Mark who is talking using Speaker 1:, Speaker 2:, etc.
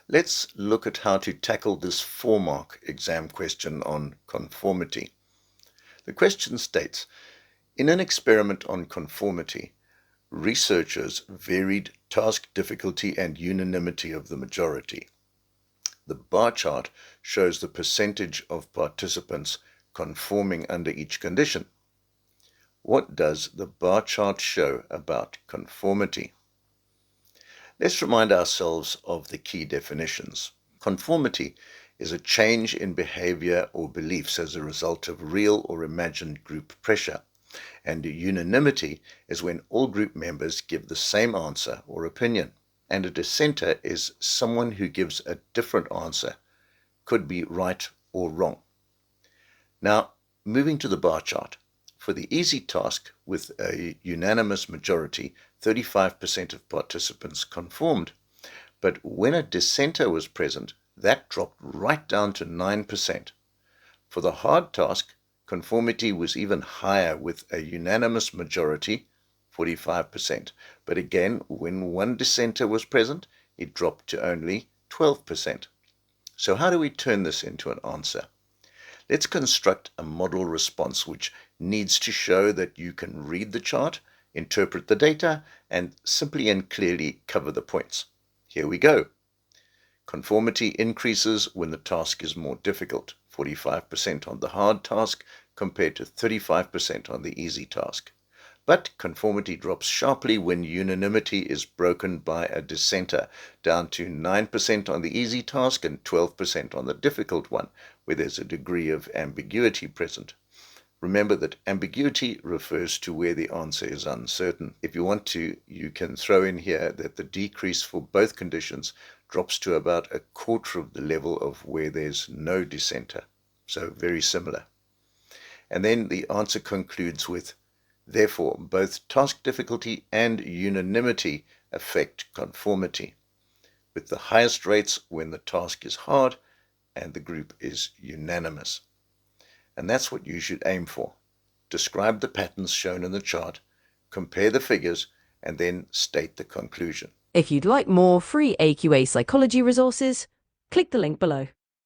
Speaker 1: Let's look at how to tackle this 4-mark exam question on conformity. The question states, in an experiment on conformity, researchers varied task difficulty and unanimity of the majority. The bar chart shows the percentage of participants conforming under each condition. What does the bar chart show about conformity? Let's remind ourselves of the key definitions. Conformity is a change in behavior or beliefs as a result of real or imagined group pressure, and unanimity is when all group members give the same answer or opinion, and a dissenter is someone who gives a different answer, could be right or wrong. Now, moving to the bar chart. For the easy task with a unanimous majority, 35% of participants conformed, but when a dissenter was present, that dropped right down to 9%. For the hard task, conformity was even higher with a unanimous majority, 45%, but again, when one dissenter was present, it dropped to only 12%. So how do we turn this into an answer? Let's construct a model response which needs to show that you can read the chart, interpret the data, and simply and clearly cover the points. Here we go. Conformity increases when the task is more difficult, 45% on the hard task compared to 35% on the easy task. But conformity drops sharply when unanimity is broken by a dissenter, down to 9% on the easy task and 12% on the difficult one, where there's a degree of ambiguity present. Remember that ambiguity refers to where the answer is uncertain. If you want to, you can throw in here that the decrease for both conditions drops to about a quarter of the level of where there's no dissenter. So very similar. And then the answer concludes with, therefore, both task difficulty and unanimity affect conformity, with the highest rates when the task is hard and the group is unanimous. And that's what you should aim for. Describe the patterns shown in the chart, compare the figures, and then state the conclusion.
Speaker 2: If you'd like more free AQA psychology resources, click the link below.